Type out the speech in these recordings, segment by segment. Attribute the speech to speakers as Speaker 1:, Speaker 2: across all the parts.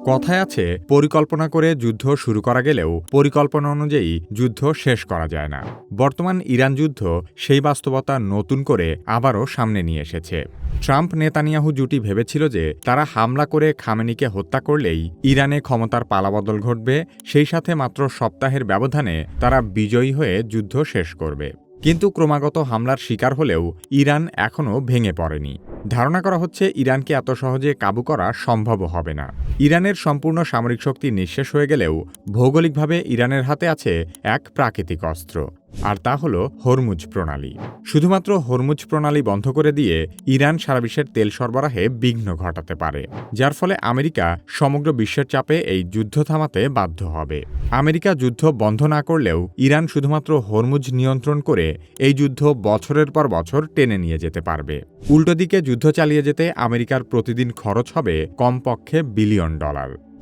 Speaker 1: কথায় আছে, পরিকল্পনা করে যুদ্ধ শুরু করা গেলেও পরিকল্পনা অনুযায়ী যুদ্ধ শেষ করা যায় না। বর্তমান ইরান যুদ্ধ সেই বাস্তবতা নতুন করে আবারও সামনে নিয়ে এসেছে। ট্রাম্প নেতানিয়াহু জুটি ভেবেছিল যে তারা হামলা করে খামেনিকে হত্যা করলেই ইরানে ক্ষমতার পালাবদল ঘটবে, সেই সাথে মাত্র সপ্তাহের ব্যবধানে তারা বিজয়ী হয়ে যুদ্ধ শেষ করবে। কিন্তু ক্রমাগত হামলার শিকার হলেও ইরান এখনও ভেঙে পড়েনি। ধারণা করা হচ্ছে ইরানকে এত সহজে কাবু করা সম্ভব হবে না। ইরানের সম্পূর্ণ সামরিক শক্তি নিঃশেষ হয়ে গেলেও ভৌগোলিকভাবে ইরানের হাতে আছে এক প্রাকৃতিক অস্ত্র, আর তা হল হরমুজ প্রণালী। শুধুমাত্র হরমুজ প্রণালী বন্ধ করে দিয়ে ইরান সারা বিশ্বের তেল সরবরাহে বিঘ্ন ঘটাতে পারে, যার ফলে আমেরিকা সমগ্র বিশ্বের চাপে এই যুদ্ধ থামাতে বাধ্য হবে। আমেরিকা যুদ্ধ বন্ধ না করলেও ইরান শুধুমাত্র হরমুজ নিয়ন্ত্রণ করে এই যুদ্ধ বছরের পর বছর টেনে নিয়ে যেতে পারবে। উল্টো দিকে যুদ্ধ চালিয়ে যেতে আমেরিকার প্রতিদিন খরচ হবে কমপক্ষে $বিলিয়ন।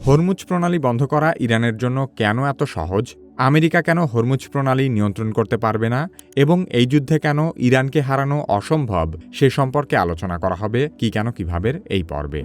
Speaker 1: হরমুজ প্রণালী বন্ধ করা ইরানের জন্য কেন এত সহজ? আমেরিকা কেন হরমুজ প্রণালী নিয়ন্ত্রণ করতে পারবে না এবং এই যুদ্ধে কেন ইরানকে হারানো অসম্ভব সে সম্পর্কে আলোচনা করা হবে কি কেন কিভাবে এই পর্বে।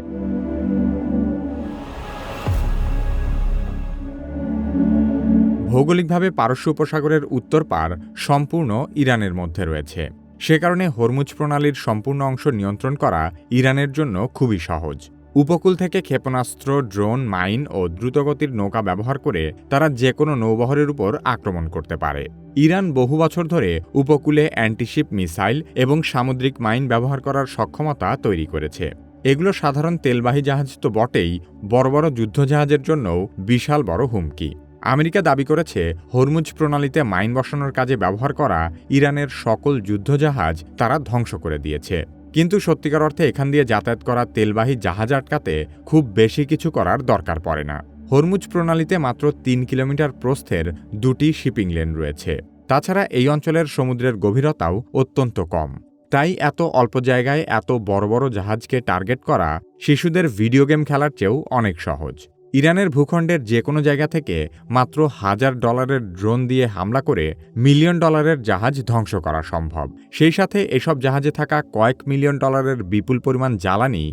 Speaker 1: ভৌগোলিকভাবে পারস্য উপসাগরের উত্তর পার সম্পূর্ণ ইরানের মধ্যে রয়েছে। সে কারণে হরমুজ প্রণালীর সম্পূর্ণ অংশ নিয়ন্ত্রণ করা ইরানের জন্য খুবই সহজ। উপকূল থেকে ক্ষেপণাস্ত্র, ড্রোন, মাইন ও দ্রুতগতির নৌকা ব্যবহার করে তারা যে কোনো নৌবহরের উপর আক্রমণ করতে পারে। ইরান বহু বছর ধরে উপকূলে অ্যান্টিশিপ মিসাইল এবং সামুদ্রিক মাইন ব্যবহার করার সক্ষমতা তৈরি করেছে। এগুলো সাধারণ তেলবাহী জাহাজ তো বটেই, বড় বড় যুদ্ধজাহাজের জন্যও বিশাল বড় হুমকি। আমেরিকা দাবি করেছে হরমুজ প্রণালীতে মাইন বসানোর কাজে ব্যবহার করা ইরানের সকল যুদ্ধজাহাজ তারা ধ্বংস করে দিয়েছে। কিন্তু সত্যিকার অর্থে এখান দিয়ে যাতায়াত করা তেলবাহী জাহাজ আটকাতে খুব বেশি কিছু করার দরকার পড়ে না। হরমুজ প্রণালীতে মাত্র ৩ কিলোমিটার প্রস্থের 2টি শিপিং লেন রয়েছে। তাছাড়া এই অঞ্চলের সমুদ্রের গভীরতাও অত্যন্ত কম। তাই এত অল্প জায়গায় এত বড় বড় জাহাজকে টার্গেট করা শিশুদের ভিডিও গেম খেলার চেয়েও অনেক সহজ। ইরানের ভূখণ্ডের যে কোনো জায়গা থেকে মাত্র $1,000 ড্রোন দিয়ে হামলা করে $1,000,000 জাহাজ ধ্বংস করা সম্ভব। সেই সাথে এসব জাহাজে থাকা কয়েক $1,000,000 বিপুল পরিমাণ জ্বালানি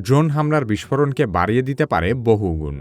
Speaker 1: ড্রোন হামলার বিস্ফোরণকে বাড়িয়ে দিতে পারে বহুগুণ।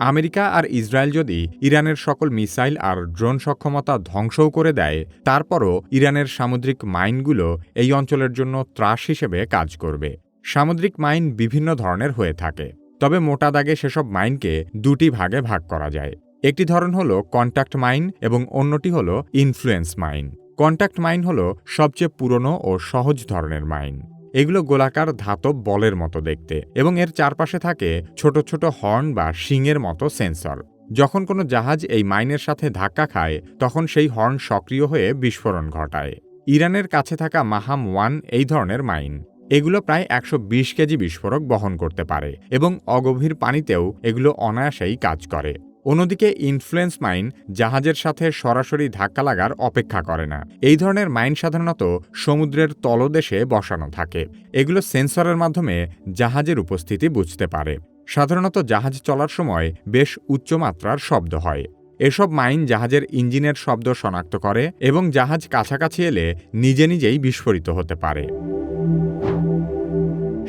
Speaker 1: আমেরিকা আর ইসরায়েল যদি ইরানের সকল মিসাইল আর ড্রোন সক্ষমতা ধ্বংসও করে দেয়, তারপরও ইরানের সামুদ্রিক মাইনগুলো এই অঞ্চলের জন্য ত্রাস হিসেবে কাজ করবে। সামুদ্রিক মাইন বিভিন্ন ধরনের হয়ে থাকে, তবে মোটা দাগে সেসব মাইনকে 2টি ভাগে ভাগ করা যায়। একটি ধরন হলো কন্ট্যাক্ট মাইন এবং অন্যটি হলো ইনফ্লুয়েন্স মাইন। কন্ট্যাক্ট মাইন হলো সবচেয়ে পুরনো ও সহজ ধরনের মাইন। এগুলো গোলাকার ধাতব বলের মতো দেখতে এবং এর চারপাশে থাকে ছোট ছোট হর্ন বা শিংয়ের মতো সেন্সর। যখন কোনো জাহাজ এই মাইনের সাথে ধাক্কা খায় তখন সেই হর্ন সক্রিয় হয়ে বিস্ফোরণ ঘটায়। ইরানের কাছে থাকা মাহাম-1 এই ধরনের মাইন। এগুলো প্রায় 120 কেজি বিস্ফোরক বহন করতে পারে এবং অগভীর পানিতেও এগুলো অনায়াসেই কাজ করে। অন্যদিকে ইনফ্লুয়েন্স মাইন জাহাজের সাথে সরাসরি ধাক্কা লাগার অপেক্ষা করে না। এই ধরনের মাইন সাধারণত সমুদ্রের তলদেশে বসানো থাকে। এগুলো সেন্সরের মাধ্যমে জাহাজের উপস্থিতি বুঝতে পারে। সাধারণত জাহাজ চলার সময় বেশ উচ্চমাত্রার শব্দ হয়। এসব মাইন জাহাজের ইঞ্জিনের শব্দ শনাক্ত করে এবং জাহাজ কাছাকাছি এলে নিজে নিজেই বিস্ফোরিত হতে পারে।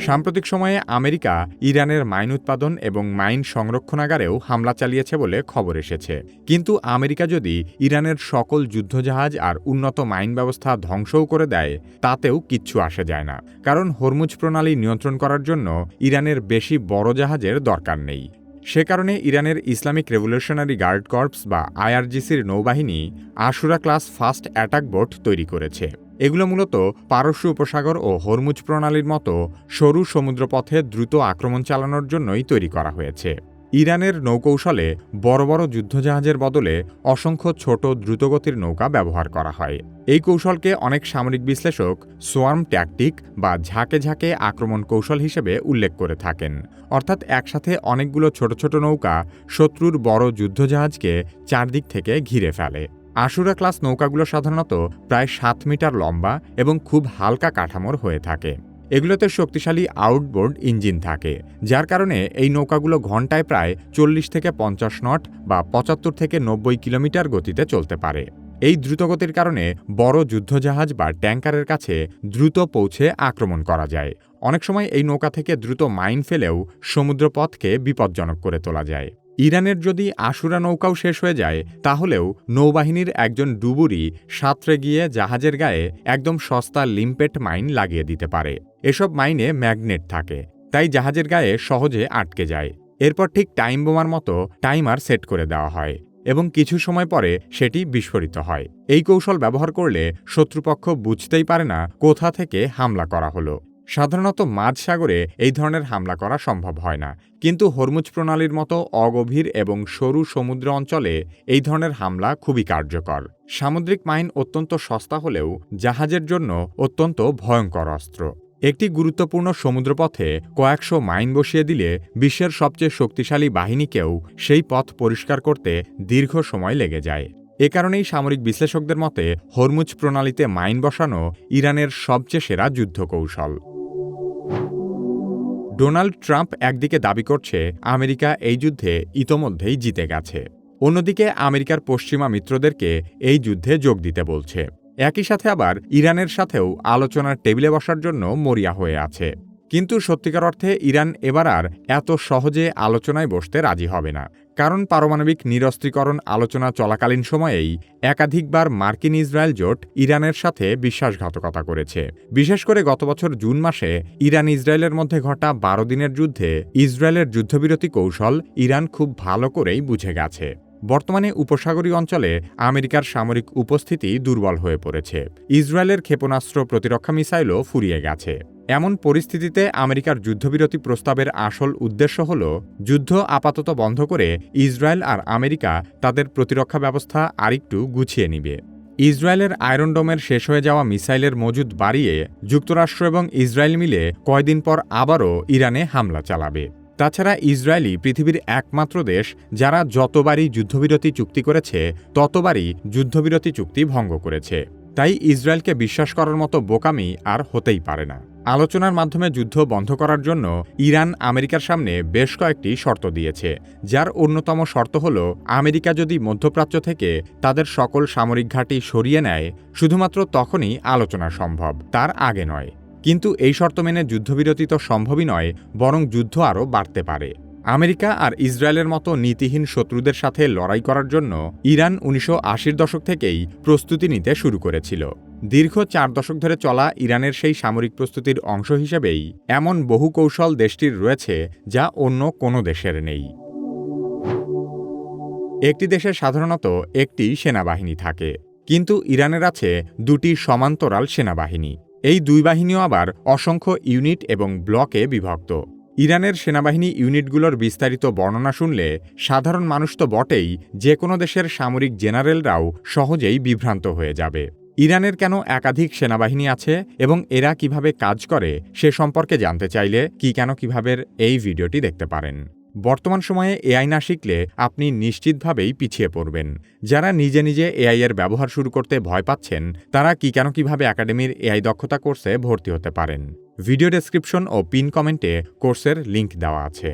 Speaker 1: সাম্প্রতিক সময়ে আমেরিকা ইরানের মাইন উৎপাদন এবং মাইন সংরক্ষণাগারেও হামলা চালিয়েছে বলে খবর এসেছে। কিন্তু আমেরিকা যদি ইরানের সকল যুদ্ধজাহাজ আর উন্নত মাইন ব্যবস্থা ধ্বংসও করে দেয়, তাতেও কিচ্ছু আসে যায় না, কারণ হরমুজ প্রণালী নিয়ন্ত্রণ করার জন্য ইরানের বেশি বড় জাহাজের দরকার নেই। সে কারণে ইরানের ইসলামিক রেভলিউশনারি গার্ড কর্পস বা IRGCর নৌবাহিনী আশুরা ক্লাস ফাস্ট অ্যাটাক বোট তৈরি করেছে। এগুলো মূলত পারস্য উপসাগর ও হরমুজ প্রণালীর মতো সরু সমুদ্রপথে দ্রুত আক্রমণ চালানোর জন্যই তৈরি করা হয়েছে। ইরানের নৌকৌশলে বড় বড় যুদ্ধজাহাজের বদলে অসংখ্য ছোট দ্রুতগতির নৌকা ব্যবহার করা হয়। এই কৌশলকে অনেক সামরিক বিশ্লেষক সোয়ার্ম ট্যাকটিক বা ঝাঁকে ঝাঁকে আক্রমণ কৌশল হিসেবে উল্লেখ করে থাকেন। অর্থাৎ একসাথে অনেকগুলো ছোট ছোট নৌকা শত্রুর বড় যুদ্ধজাহাজকে চারদিক থেকে ঘিরে ফেলে। আশুরা ক্লাস নৌকাগুলো সাধারণত প্রায় 7 মিটার লম্বা এবং খুব হালকা কাঠামোর হয়ে থাকে। এগুলোতে শক্তিশালী আউটবোর্ড ইঞ্জিন থাকে, যার কারণে এই নৌকাগুলো ঘন্টায় প্রায় 40 থেকে 50 নট বা 75 থেকে 90 কিলোমিটার গতিতে চলতে পারে। এই দ্রুতগতির কারণে বড় যুদ্ধজাহাজ বা ট্যাঙ্কারের কাছে দ্রুত পৌঁছে আক্রমণ করা যায়। অনেক সময় এই নৌকা থেকে দ্রুত মাইন ফেলেও সমুদ্রপথকে বিপজ্জনক করে তোলা যায়। ইরানের যদি আশুরা নৌকাও শেষ হয়ে যায়, তাহলেও নৌবাহিনীর একজন ডুবুরি সাঁতরে গিয়ে জাহাজের গায়ে একদম সস্তা লিম্পেট মাইন লাগিয়ে দিতে পারে। এসব মাইনে ম্যাগনেট থাকে, তাই জাহাজের গায়ে সহজে আটকে যায়। এরপর ঠিক টাইম বোমার মতো টাইমার সেট করে দেওয়া হয় এবং কিছু সময় পরে সেটি বিস্ফোরিত হয়। এই কৌশল ব্যবহার করলে শত্রুপক্ষ বুঝতেই পারে না কোথা থেকে হামলা করা হলো। সাধারণত মাঝ সাগরে এই ধরনের হামলা করা সম্ভব হয় না, কিন্তু হরমুজ প্রণালীর মতো অগভীর এবং সরু সমুদ্র অঞ্চলে এই ধরনের হামলা খুবই কার্যকর। সামুদ্রিক মাইন অত্যন্ত সস্তা হলেও জাহাজের জন্য অত্যন্ত ভয়ঙ্কর অস্ত্র। একটি গুরুত্বপূর্ণ সমুদ্রপথে কয়েকশো মাইন বসিয়ে দিলে বিশ্বের সবচেয়ে শক্তিশালী বাহিনীকেও সেই পথ পরিষ্কার করতে দীর্ঘ সময় লেগে যায়। এ কারণেই সামরিক বিশ্লেষকদের মতে হরমুজ প্রণালীতে মাইন বসানো ইরানের সবচেয়ে সেরা যুদ্ধ কৌশল। ডোনাল্ড ট্রাম্প একদিকে দাবি করছে আমেরিকা এই যুদ্ধে ইতোমধ্যেই জিতে গেছে, অন্যদিকে আমেরিকার পশ্চিমা মিত্রদেরকে এই যুদ্ধে যোগ দিতে বলছে। একই সাথে আবার ইরানের সাথেও আলোচনার টেবিলে বসার জন্য মরিয়া হয়ে আছে। কিন্তু সত্যিকার অর্থে ইরান এবার আর এত সহজে আলোচনায় বসতে রাজি হবে না, কারণ পারমাণবিক নিরস্ত্রীকরণ আলোচনা চলাকালীন সময়েই একাধিকবার মার্কিন ইসরায়েল জোট ইরানের সাথে বিশ্বাসঘাতকতা করেছে। বিশেষ করে গত বছর জুন মাসে ইরান ইসরায়েলের মধ্যে ঘটা 12 দিনের যুদ্ধে ইসরায়েলের যুদ্ধবিরতি কৌশল ইরান খুব ভালো করেই বুঝে গেছে। বর্তমানে উপসাগরীয় অঞ্চলে আমেরিকার সামরিক উপস্থিতি দুর্বল হয়ে পড়েছে। ইসরায়েলের ক্ষেপণাস্ত্র প্রতিরক্ষা মিসাইলও ফুরিয়ে গেছে। এমন পরিস্থিতিতে আমেরিকার যুদ্ধবিরতি প্রস্তাবের আসল উদ্দেশ্য হল যুদ্ধ আপাতত বন্ধ করে ইসরায়েল আর আমেরিকা তাদের প্রতিরক্ষা ব্যবস্থা আরেকটু গুছিয়ে নিবে। ইসরায়েলের আয়রন ডোমের শেষ হয়ে যাওয়া মিসাইলের মজুদ বাড়িয়ে যুক্তরাষ্ট্র এবং ইসরায়েল মিলে কয়দিন পর আবারও ইরানে হামলা চালাবে। তাছাড়া ইসরায়েলই পৃথিবীর একমাত্র দেশ যারা যতবারই যুদ্ধবিরতি চুক্তি করেছে ততবারই যুদ্ধবিরতি চুক্তি ভঙ্গ করেছে। তাই ইসরায়েলকে বিশ্বাস করার মতো বোকামি আর হতেই পারে না। আলোচনার মাধ্যমে যুদ্ধ বন্ধ করার জন্য ইরান আমেরিকার সামনে বেশ কয়েকটি শর্ত দিয়েছে, যার অন্যতম শর্ত হল আমেরিকা যদি মধ্যপ্রাচ্য থেকে তাদের সকল সামরিক ঘাঁটি সরিয়ে নেয়, শুধুমাত্র তখনই আলোচনা সম্ভব, তার আগে নয়। কিন্তু এই শর্ত মেনে যুদ্ধবিরতি তো সম্ভবই নয়, বরং যুদ্ধ আরও বাড়তে পারে। আমেরিকা আর ইসরায়েলের মতো নীতিহীন শত্রুদের সাথে লড়াই করার জন্য ইরান 1980-র দশক থেকেই প্রস্তুতি নিতে শুরু করেছিল। দীর্ঘ 4 দশক ধরে চলা ইরানের সেই সামরিক প্রস্তুতির অংশ হিসেবেই এমন বহু কৌশল দেশটির রয়েছে যা অন্য কোনো দেশের নেই। একটি দেশে সাধারণত একটি সেনাবাহিনী থাকে, কিন্তু ইরানের আছে 2টি সমান্তরাল সেনাবাহিনী। এই 2 বাহিনীও আবার অসংখ্য ইউনিট এবং ব্লকে বিভক্ত। ইরানের সেনাবাহিনী ইউনিটগুলোর বিস্তারিত বর্ণনা শুনলে সাধারণ মানুষ তো বটেই, যে কোনো দেশের সামরিক জেনারেলরাও সহজেই বিভ্রান্ত হয়ে যাবে। ইরানের কেন একাধিক সেনাবাহিনী আছে এবং এরা কিভাবে কাজ করে সে সম্পর্কে জানতে চাইলে কিভাবে এই ভিডিওটি দেখতে পারেন। বর্তমান সময়ে এআই না শিখলে আপনি নিশ্চিতভাবেই পিছিয়ে পড়বেন। যারা নিজে নিজে এআই এর ব্যবহার শুরু করতে ভয় পাচ্ছেন, তারা কিভাবে একাডেমির এআই দক্ষতা কোর্সে ভর্তি হতে পারেন। ভিডিও ডেসক্রিপশন ও পিন কমেন্টে কোর্সের লিংক দেওয়া আছে।